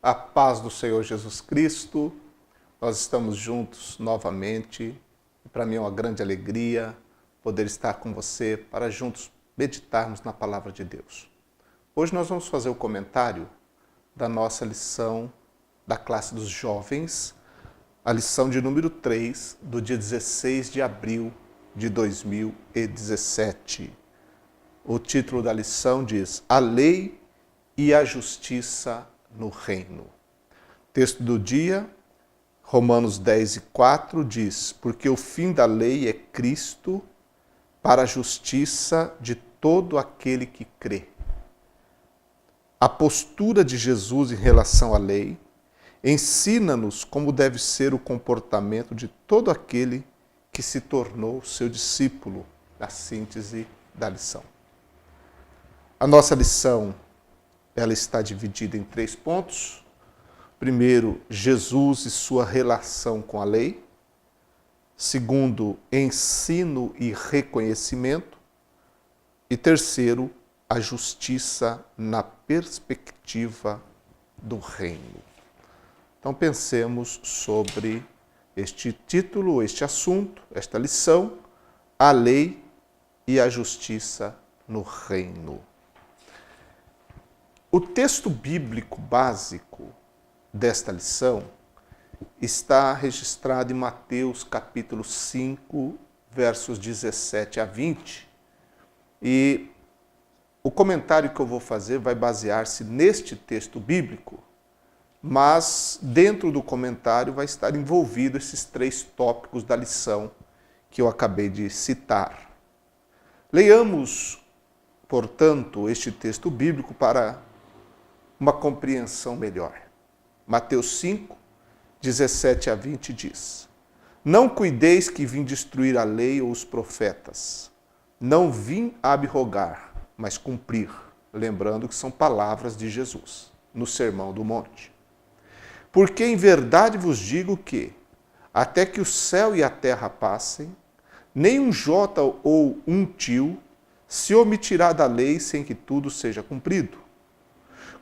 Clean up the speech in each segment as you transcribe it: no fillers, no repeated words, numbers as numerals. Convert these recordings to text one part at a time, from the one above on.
A paz do Senhor Jesus Cristo, nós estamos juntos novamente. Para mim é uma grande alegria poder estar com você para juntos meditarmos na palavra de Deus. Hoje nós vamos fazer o comentário da nossa lição da classe dos jovens, a lição de número 3, do dia 16 de abril de 2017. O título da lição diz: A Lei e a Justiça no Reino. Texto do dia, Romanos 10:4 diz: Porque o fim da lei é Cristo para a justiça de todo aquele que crê. A postura de Jesus em relação à lei ensina-nos como deve ser o comportamento de todo aquele que se tornou seu discípulo, a síntese da lição. A nossa lição, ela está dividida em 3 pontos. Primeiro, Jesus e sua relação com a lei. Segundo, ensino e reconhecimento. E terceiro, a justiça na perspectiva do reino. Então pensemos sobre este título, este assunto, esta lição, a lei e a justiça no reino. O texto bíblico básico desta lição está registrado em Mateus capítulo 5, versos 17 a 20. E o comentário que eu vou fazer vai basear-se neste texto bíblico, mas dentro do comentário vai estar envolvido esses 3 tópicos da lição que eu acabei de citar. Leiamos, portanto, este texto bíblico para uma compreensão melhor. Mateus 5, 17 a 20 diz: Não cuideis que vim destruir a lei ou os profetas. Não vim abrogar, mas cumprir. Lembrando que são palavras de Jesus no Sermão do Monte. Porque em verdade vos digo que, até que o céu e a terra passem, nem um jota ou um tio se omitirá da lei sem que tudo seja cumprido.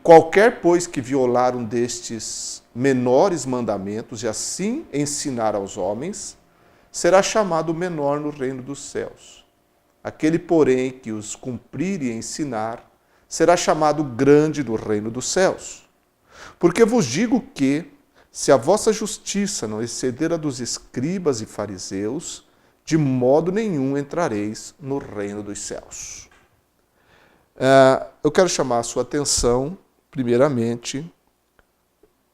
Qualquer, pois, que violar um destes menores mandamentos e assim ensinar aos homens, será chamado menor no reino dos céus. Aquele, porém, que os cumprir e ensinar, será chamado grande no reino dos céus. Porque vos digo que, se a vossa justiça não exceder a dos escribas e fariseus, de modo nenhum entrareis no reino dos céus. Eu quero chamar a sua atenção, primeiramente,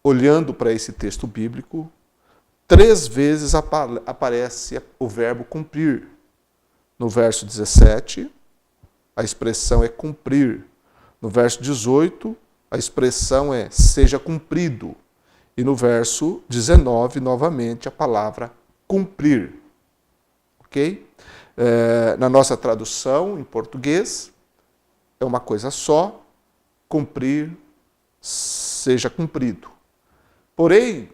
olhando para esse texto bíblico, 3 vezes aparece o verbo cumprir. No verso 17, a expressão é cumprir. No verso 18, a expressão é seja cumprido. E no verso 19, novamente, a palavra cumprir. Ok? Na nossa tradução, em português, é uma coisa só, cumprir, seja cumprido. Porém,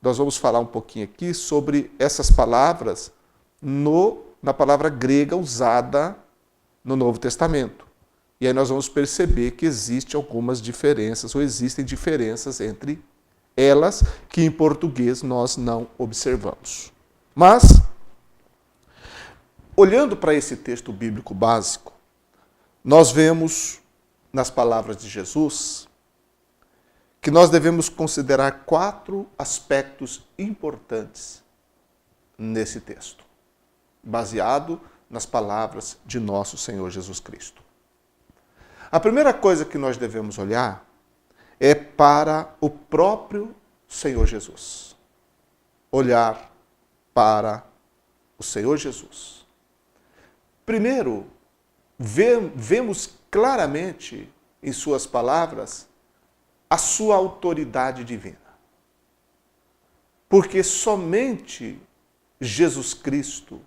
nós vamos falar um pouquinho aqui sobre essas palavras na palavra grega usada no Novo Testamento. E aí nós vamos perceber que existem algumas diferenças, ou existem diferenças entre elas, que em português nós não observamos. Mas, olhando para esse texto bíblico básico, nós vemos nas palavras de Jesus que nós devemos considerar 4 aspectos importantes nesse texto, baseado nas palavras de nosso Senhor Jesus Cristo. A primeira coisa que nós devemos olhar é para o próprio Senhor Jesus. Olhar para o Senhor Jesus. Primeiro, vemos claramente em suas palavras a sua autoridade divina. Porque somente Jesus Cristo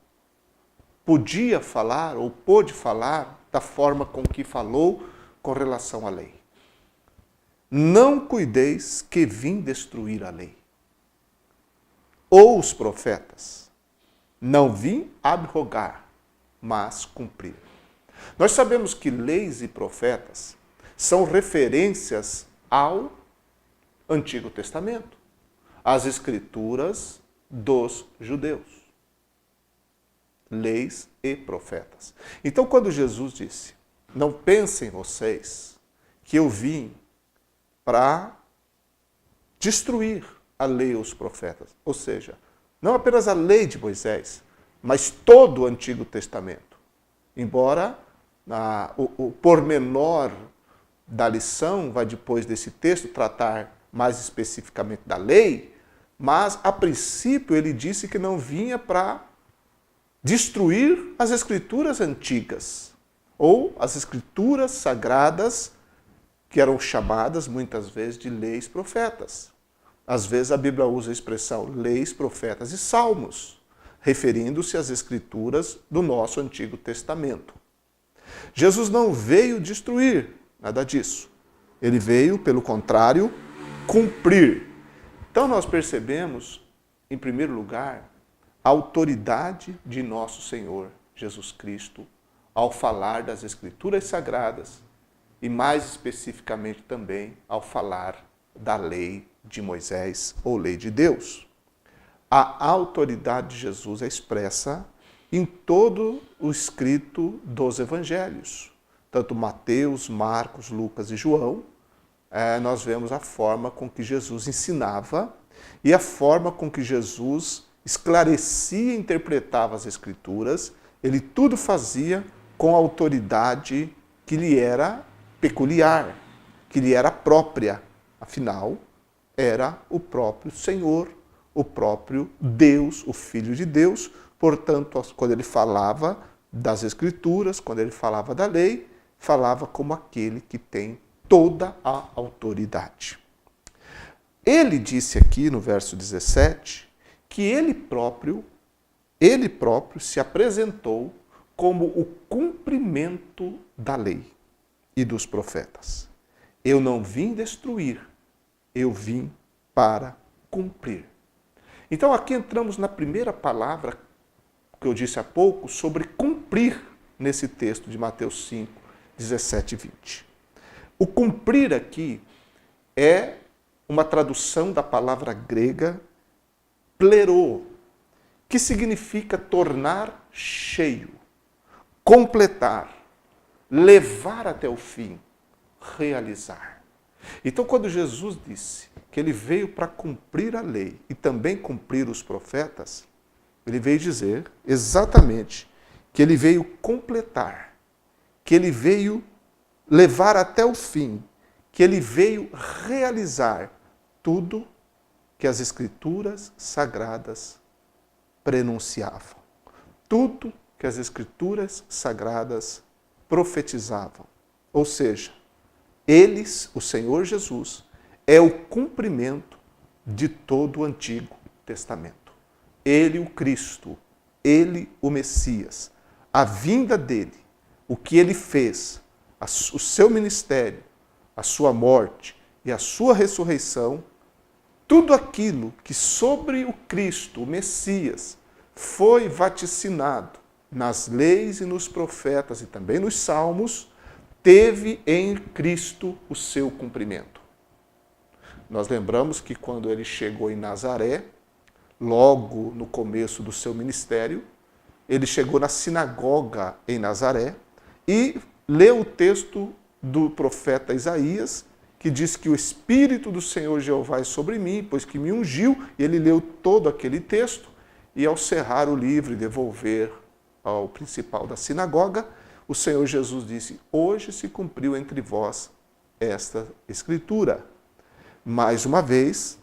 podia falar ou pôde falar da forma com que falou com relação à lei. Não cuideis que vim destruir a lei. Ou os profetas. Não vim abrogar, mas cumprir. Nós sabemos que leis e profetas são referências ao Antigo Testamento, as Escrituras dos judeus, leis e profetas. Então, quando Jesus disse, não pensem vocês que eu vim para destruir a lei e os profetas, ou seja, não apenas a lei de Moisés, mas todo o Antigo Testamento. Embora o pormenor da lição vai depois desse texto tratar mais especificamente da lei, mas a princípio ele disse que não vinha para destruir as escrituras antigas, ou as escrituras sagradas, que eram chamadas muitas vezes de leis profetas. Às vezes a Bíblia usa a expressão leis, profetas e salmos, referindo-se às escrituras do nosso Antigo Testamento. Jesus não veio destruir nada disso. Ele veio, pelo contrário, cumprir. Então nós percebemos, em primeiro lugar, a autoridade de nosso Senhor Jesus Cristo ao falar das Escrituras Sagradas e mais especificamente também ao falar da lei de Moisés ou lei de Deus. A autoridade de Jesus é expressa em todo o escrito dos evangelhos. Tanto Mateus, Marcos, Lucas e João, nós vemos a forma com que Jesus ensinava e a forma com que Jesus esclarecia e interpretava as Escrituras. Ele tudo fazia com a autoridade que lhe era peculiar, que lhe era própria. Afinal, era o próprio Senhor, o próprio Deus, o Filho de Deus. Portanto, quando ele falava das Escrituras, quando ele falava da lei, falava como aquele que tem toda a autoridade. Ele disse aqui no verso 17 que ele próprio se apresentou como o cumprimento da lei e dos profetas. Eu não vim destruir, eu vim para cumprir. Então aqui entramos na primeira palavra que eu disse há pouco sobre cumprir nesse texto de Mateus 5, 17 e 20. O cumprir aqui é uma tradução da palavra grega plerô, que significa tornar cheio, completar, levar até o fim, realizar. Então, quando Jesus disse que ele veio para cumprir a lei e também cumprir os profetas, ele veio dizer exatamente que ele veio completar, que ele veio levar até o fim, que ele veio realizar tudo que as Escrituras sagradas prenunciavam, tudo que as Escrituras sagradas profetizavam. Ou seja, eles, o Senhor Jesus, é o cumprimento de todo o Antigo Testamento. Ele, o Cristo, ele, o Messias, a vinda dele, o que ele fez, o seu ministério, a sua morte e a sua ressurreição, tudo aquilo que sobre o Cristo, o Messias, foi vaticinado nas leis e nos profetas e também nos salmos, teve em Cristo o seu cumprimento. Nós lembramos que quando ele chegou em Nazaré, logo no começo do seu ministério, ele chegou na sinagoga em Nazaré e leu o texto do profeta Isaías, que diz que o Espírito do Senhor Jeová é sobre mim, pois que me ungiu, e ele leu todo aquele texto, e ao cerrar o livro e devolver ao principal da sinagoga, o Senhor Jesus disse, hoje se cumpriu entre vós esta Escritura. Mais uma vez,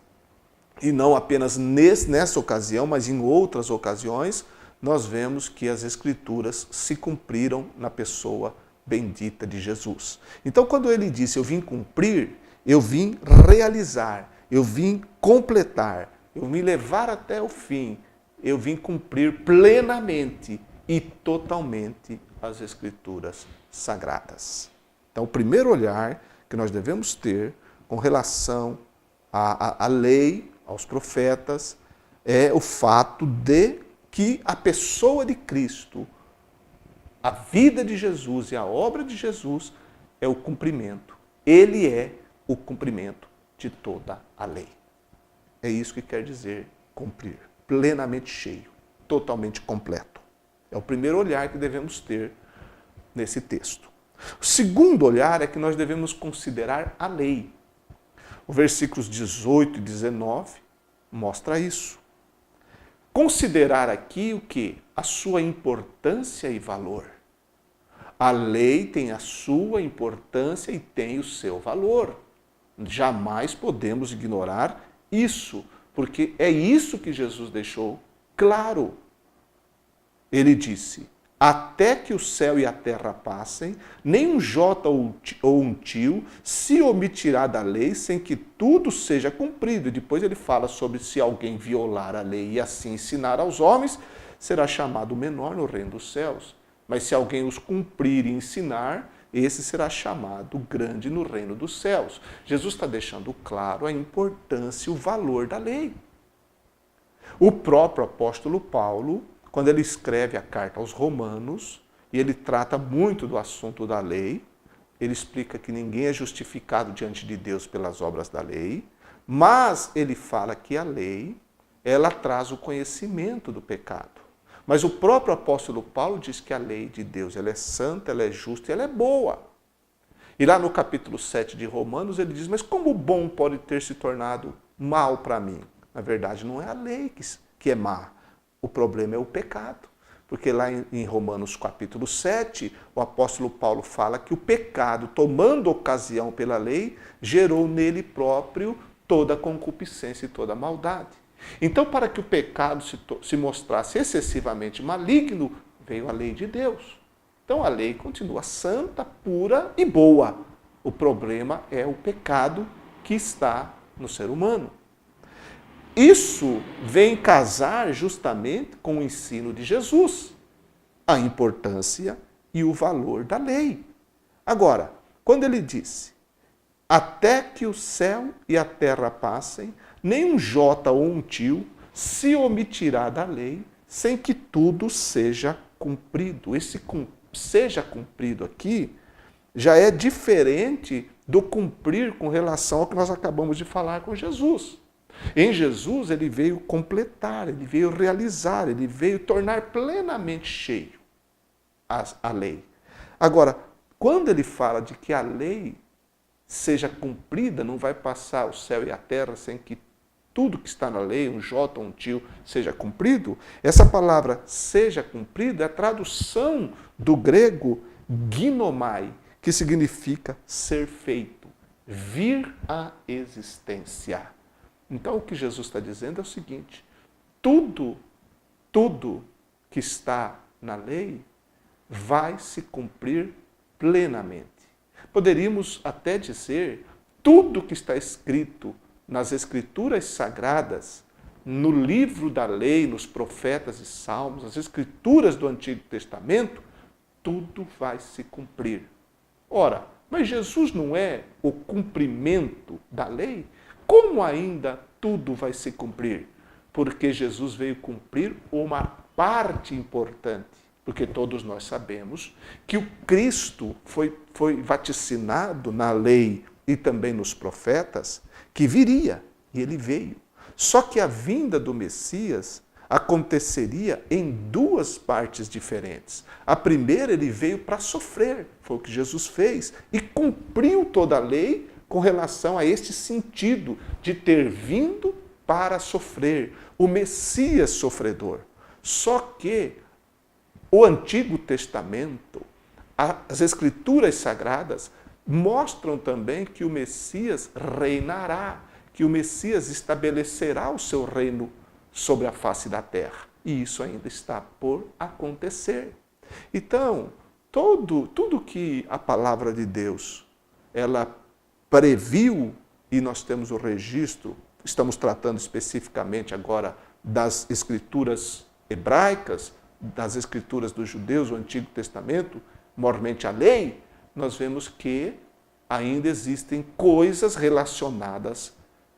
e não apenas nessa ocasião, mas em outras ocasiões, nós vemos que as Escrituras se cumpriram na pessoa bendita de Jesus. Então, quando ele disse, eu vim cumprir, eu vim realizar, eu vim completar, eu vim levar até o fim, eu vim cumprir plenamente e totalmente as Escrituras sagradas. Então, o primeiro olhar que nós devemos ter com relação à lei, aos profetas, é o fato de que a pessoa de Cristo, a vida de Jesus e a obra de Jesus é o cumprimento. Ele é o cumprimento de toda a lei. É isso que quer dizer cumprir. Plenamente cheio, totalmente completo. É o primeiro olhar que devemos ter nesse texto. O segundo olhar é que nós devemos considerar a lei. Os versículos 18 e 19 mostra isso. Considerar aqui o quê? A sua importância e valor. A lei tem a sua importância e tem o seu valor. Jamais podemos ignorar isso, porque é isso que Jesus deixou claro. Ele disse: até que o céu e a terra passem, nem um jota ou um tio se omitirá da lei sem que tudo seja cumprido. E depois ele fala sobre se alguém violar a lei e assim ensinar aos homens, será chamado menor no reino dos céus. Mas se alguém os cumprir e ensinar, esse será chamado grande no reino dos céus. Jesus está deixando claro a importância e o valor da lei. O próprio apóstolo Paulo, quando ele escreve a carta aos Romanos, e ele trata muito do assunto da lei, ele explica que ninguém é justificado diante de Deus pelas obras da lei, mas ele fala que a lei, ela traz o conhecimento do pecado. Mas o próprio apóstolo Paulo diz que a lei de Deus, ela é santa, ela é justa e ela é boa. E lá no capítulo 7 de Romanos ele diz, mas como o bom pode ter se tornado mal para mim? Na verdade não é a lei que é má. O problema é o pecado, porque lá em Romanos capítulo 7, o apóstolo Paulo fala que o pecado, tomando ocasião pela lei, gerou nele próprio toda a concupiscência e toda a maldade. Então, para que o pecado se mostrasse excessivamente maligno, veio a lei de Deus. Então, a lei continua santa, pura e boa. O problema é o pecado que está no ser humano. Isso vem casar justamente com o ensino de Jesus, a importância e o valor da lei. Agora, quando ele disse, até que o céu e a terra passem, nem um jota ou um tio se omitirá da lei, sem que tudo seja cumprido. Esse seja cumprido aqui já é diferente do cumprir com relação ao que nós acabamos de falar com Jesus. Em Jesus, ele veio completar, ele veio realizar, ele veio tornar plenamente cheio a lei. Agora, quando ele fala de que a lei seja cumprida, não vai passar o céu e a terra sem que tudo que está na lei, um jota, um tio, seja cumprido, essa palavra seja cumprido é a tradução do grego ginomai, que significa ser feito, vir à existência. Então, o que Jesus está dizendo é o seguinte, tudo que está na lei vai se cumprir plenamente. Poderíamos até dizer, tudo que está escrito nas Escrituras Sagradas, no livro da lei, nos profetas e salmos, as Escrituras do Antigo Testamento, tudo vai se cumprir. Ora, mas Jesus não é o cumprimento da lei? Como ainda tudo vai se cumprir? Porque Jesus veio cumprir uma parte importante. Porque todos nós sabemos que o Cristo foi vaticinado na lei e também nos profetas, que viria, e ele veio. Só que a vinda do Messias aconteceria em duas partes diferentes. A primeira, ele veio para sofrer, foi o que Jesus fez, e cumpriu toda a lei com relação a este sentido de ter vindo para sofrer, o Messias sofredor. Só que o Antigo Testamento, as Escrituras Sagradas, mostram também que o Messias reinará, que o Messias estabelecerá o seu reino sobre a face da terra. E isso ainda está por acontecer. Então, tudo que a palavra de Deus ela previu, e nós temos o registro, estamos tratando especificamente agora das Escrituras hebraicas, das Escrituras dos judeus, o Antigo Testamento, mormente a lei, nós vemos que ainda existem coisas relacionadas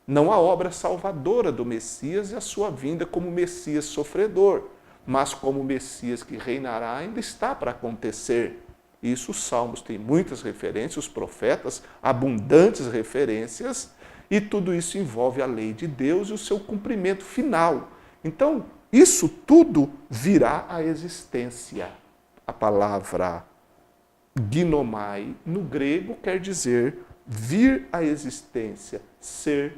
não à obra salvadora do Messias e à sua vinda como Messias sofredor, mas como Messias que reinará ainda está para acontecer. Isso os salmos têm muitas referências, os profetas, abundantes referências e tudo isso envolve a lei de Deus e o seu cumprimento final. Então, isso tudo virá à existência. A palavra ginomai, no grego, quer dizer vir à existência, ser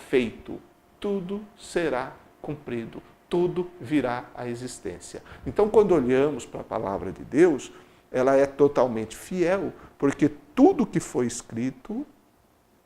feito. Tudo será cumprido, tudo virá à existência. Então, quando olhamos para a palavra de Deus, ela é totalmente fiel, porque tudo que foi escrito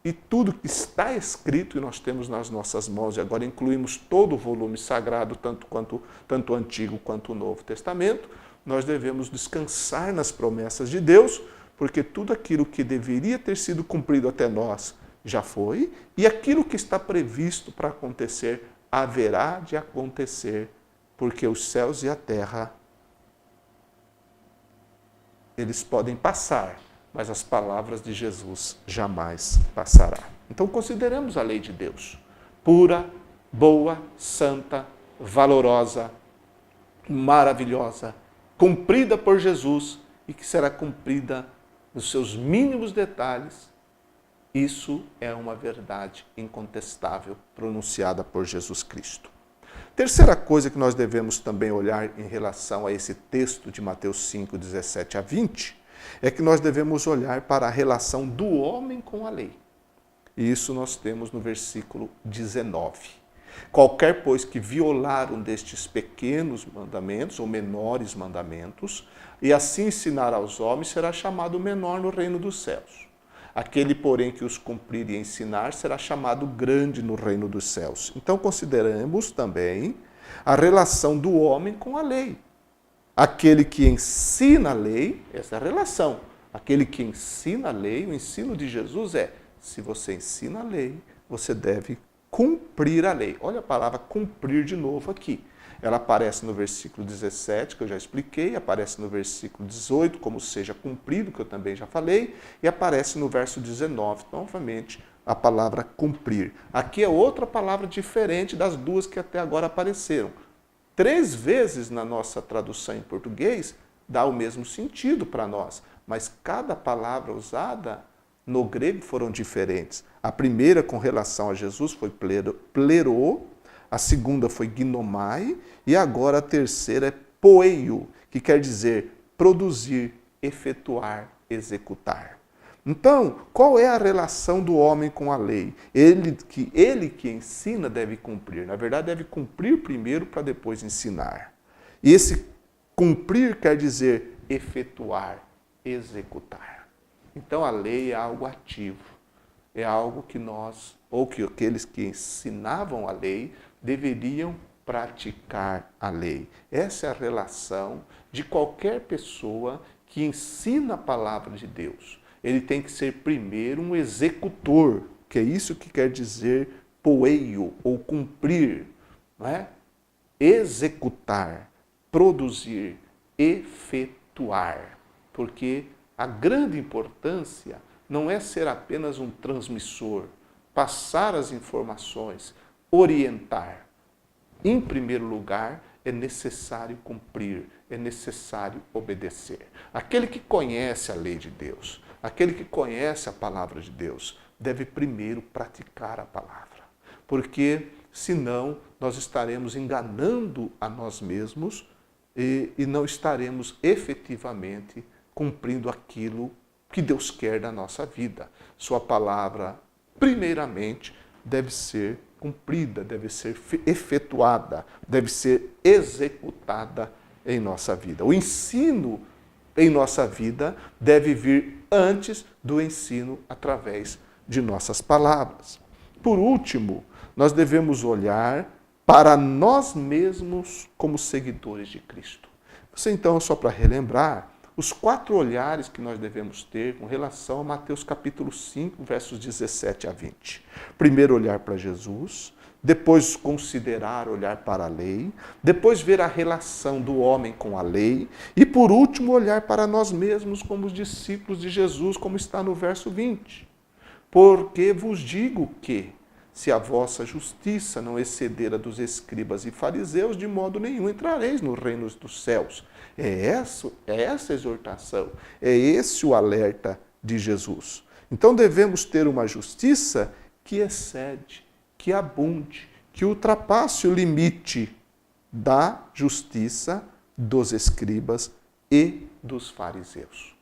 e tudo que está escrito, e nós temos nas nossas mãos, e agora incluímos todo o volume sagrado, tanto o Antigo quanto o Novo Testamento, nós devemos descansar nas promessas de Deus, porque tudo aquilo que deveria ter sido cumprido até nós já foi, e aquilo que está previsto para acontecer, haverá de acontecer, porque os céus e a terra, eles podem passar, mas as palavras de Jesus jamais passará. Então consideremos a lei de Deus, pura, boa, santa, valorosa, maravilhosa, cumprida por Jesus e que será cumprida nos seus mínimos detalhes. Isso é uma verdade incontestável pronunciada por Jesus Cristo. Terceira coisa que nós devemos também olhar em relação a esse texto de Mateus 5, 17 a 20, é que nós devemos olhar para a relação do homem com a lei. E isso nós temos no versículo 19. Qualquer, pois, que violar um destes pequenos mandamentos, ou menores mandamentos, e assim ensinar aos homens, será chamado menor no reino dos céus. Aquele, porém, que os cumprir e ensinar, será chamado grande no reino dos céus. Então, consideramos também a relação do homem com a lei. Aquele que ensina a lei, essa é a relação. Aquele que ensina a lei, o ensino de Jesus é, se você ensina a lei, você deve cumprir a lei. Olha a palavra cumprir de novo aqui. Ela aparece no versículo 17, que eu já expliquei, aparece no versículo 18, como seja cumprido, que eu também já falei, e aparece no verso 19, novamente, a palavra cumprir. Aqui é outra palavra diferente das duas que até agora apareceram. 3 vezes na nossa tradução em português dá o mesmo sentido para nós, mas cada palavra usada no grego foram diferentes. A primeira com relação a Jesus foi plerô, a segunda foi ginomai e agora a terceira é poeio, que quer dizer produzir, efetuar, executar. Então, qual é a relação do homem com a lei? Ele que ensina deve cumprir. Na verdade, deve cumprir primeiro para depois ensinar. E esse cumprir quer dizer efetuar, executar. Então, a lei é algo ativo. É algo que nós, ou que aqueles que ensinavam a lei, deveriam praticar a lei. Essa é a relação de qualquer pessoa que ensina a palavra de Deus. Ele tem que ser primeiro um executor, que é isso que quer dizer poeio, ou cumprir, não é? Executar, produzir, efetuar. Porque a grande importância não é ser apenas um transmissor, passar as informações, orientar. Em primeiro lugar, é necessário cumprir, é necessário obedecer. Aquele que conhece a lei de Deus, aquele que conhece a palavra de Deus, deve primeiro praticar a palavra. Porque, senão, nós estaremos enganando a nós mesmos e não estaremos efetivamente cumprindo aquilo que Deus quer da nossa vida. Sua palavra, primeiramente, deve ser cumprida, deve ser efetuada, deve ser executada em nossa vida. O ensino em nossa vida deve vir antes do ensino através de nossas palavras. Por último, nós devemos olhar para nós mesmos como seguidores de Cristo. Você, então, só para relembrar, os 4 olhares que nós devemos ter com relação a Mateus capítulo 5, versos 17 a 20. Primeiro, olhar para Jesus, depois considerar, olhar para a lei, depois ver a relação do homem com a lei e, por último, olhar para nós mesmos como os discípulos de Jesus, como está no verso 20. Porque vos digo que, se a vossa justiça não exceder a dos escribas e fariseus, de modo nenhum entrareis no reino dos céus. É essa a exortação, é esse o alerta de Jesus. Então devemos ter uma justiça que excede, que abunde, que ultrapasse o limite da justiça dos escribas e dos fariseus.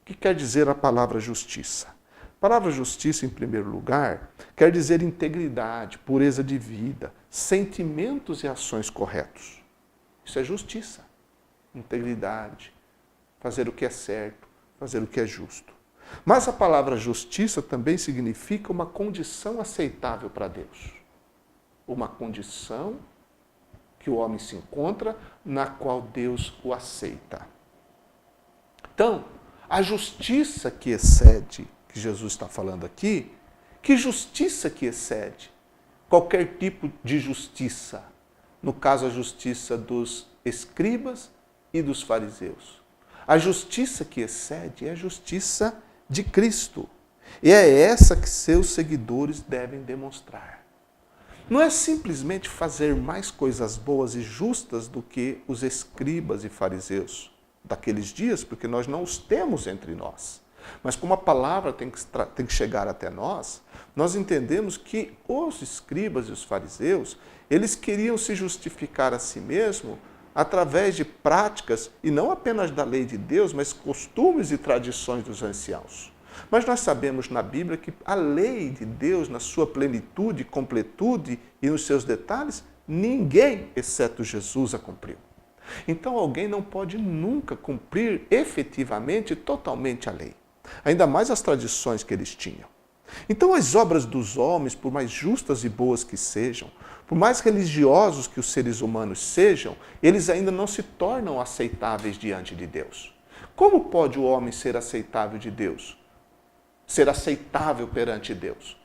O que quer dizer a palavra justiça? A palavra justiça, em primeiro lugar, quer dizer integridade, pureza de vida, sentimentos e ações corretos. Isso é justiça. Integridade, fazer o que é certo, fazer o que é justo. Mas a palavra justiça também significa uma condição aceitável para Deus. Uma condição que o homem se encontra, na qual Deus o aceita. Então, a justiça que excede, que Jesus está falando aqui, que justiça que excede qualquer tipo de justiça? No caso, a justiça dos escribas e dos fariseus. A justiça que excede é a justiça de Cristo. E é essa que seus seguidores devem demonstrar. Não é simplesmente fazer mais coisas boas e justas do que os escribas e fariseus daqueles dias, porque nós não os temos entre nós. Mas como a palavra tem que chegar até nós, nós entendemos que os escribas e os fariseus, eles queriam se justificar a si mesmos através de práticas, e não apenas da lei de Deus, mas costumes e tradições dos anciãos. Mas nós sabemos na Bíblia que a lei de Deus, na sua plenitude, completude e nos seus detalhes, ninguém, exceto Jesus, a cumpriu. Então alguém não pode nunca cumprir efetivamente, totalmente a lei. Ainda mais as tradições que eles tinham. Então as obras dos homens, por mais justas e boas que sejam, por mais religiosos que os seres humanos sejam, eles ainda não se tornam aceitáveis diante de Deus. Como pode o homem ser aceitável de Deus? Ser aceitável perante Deus?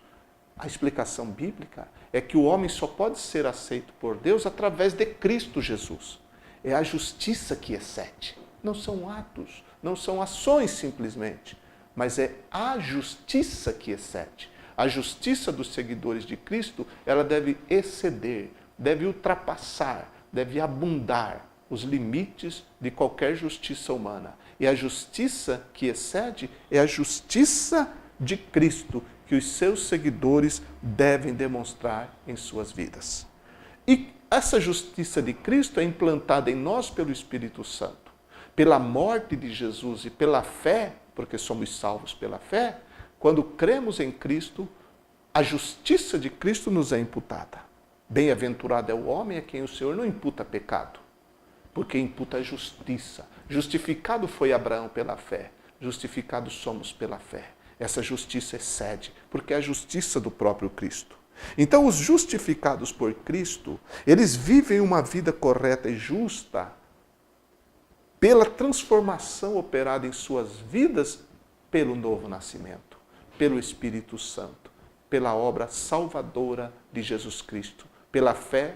A explicação bíblica é que o homem só pode ser aceito por Deus através de Cristo Jesus. É a justiça que excede. Não são atos, não são ações simplesmente, mas é a justiça que excede. A justiça dos seguidores de Cristo, ela deve exceder, deve ultrapassar, deve abundar os limites de qualquer justiça humana. E a justiça que excede é a justiça de Cristo, que os seus seguidores devem demonstrar em suas vidas. E essa justiça de Cristo é implantada em nós pelo Espírito Santo. Pela morte de Jesus e pela fé, porque somos salvos pela fé, quando cremos em Cristo, a justiça de Cristo nos é imputada. Bem-aventurado é o homem a quem o Senhor não imputa pecado, porque imputa a justiça. Justificado foi Abraão pela fé, justificados somos pela fé. Essa justiça excede, porque é a justiça do próprio Cristo. Então, os justificados por Cristo, eles vivem uma vida correta e justa pela transformação operada em suas vidas pelo novo nascimento, pelo Espírito Santo, pela obra salvadora de Jesus Cristo. Pela fé,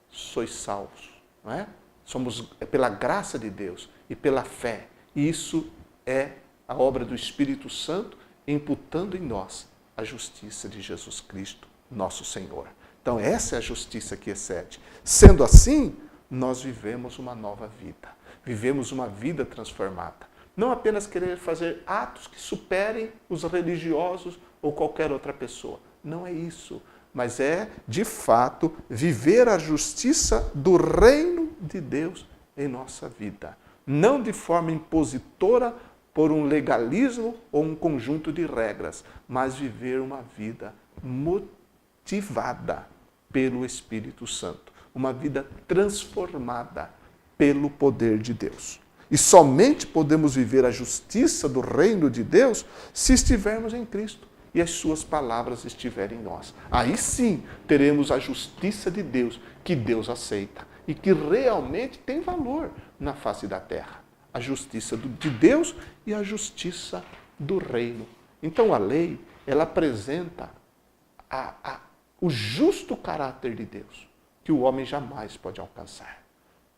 sois salvos, não é? Somos pela graça de Deus e pela fé. E isso é a obra do Espírito Santo imputando em nós a justiça de Jesus Cristo, nosso Senhor. Então, essa é a justiça que excede. Sendo assim, nós vivemos uma nova vida. Vivemos uma vida transformada. Não apenas querer fazer atos que superem os religiosos ou qualquer outra pessoa. Não é isso. Mas é, de fato, viver a justiça do reino de Deus em nossa vida. Não de forma impositora por um legalismo ou um conjunto de regras, mas viver uma vida motivada pelo Espírito Santo. Uma vida transformada pelo poder de Deus. E somente podemos viver a justiça do reino de Deus se estivermos em Cristo e as suas palavras estiverem em nós. Aí sim teremos a justiça de Deus, que Deus aceita e que realmente tem valor na face da terra. A justiça de Deus e a justiça do reino. Então a lei, ela apresenta o justo caráter de Deus, que o homem jamais pode alcançar.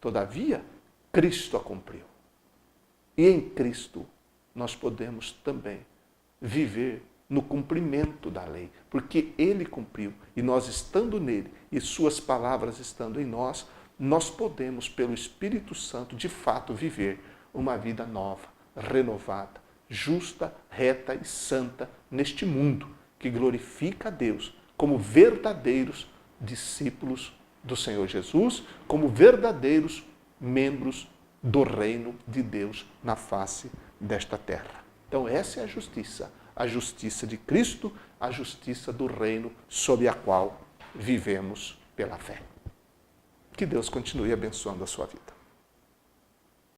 Todavia, Cristo a cumpriu. E em Cristo nós podemos também viver no cumprimento da lei, porque Ele cumpriu. E nós estando nele e suas palavras estando em nós, nós podemos, pelo Espírito Santo, de fato viver uma vida nova, renovada, justa, reta e santa neste mundo que glorifica a Deus como verdadeiros discípulos do Senhor Jesus, como verdadeiros membros do reino de Deus na face desta terra. Então essa é a justiça de Cristo, a justiça do reino sob a qual vivemos pela fé. Que Deus continue abençoando a sua vida.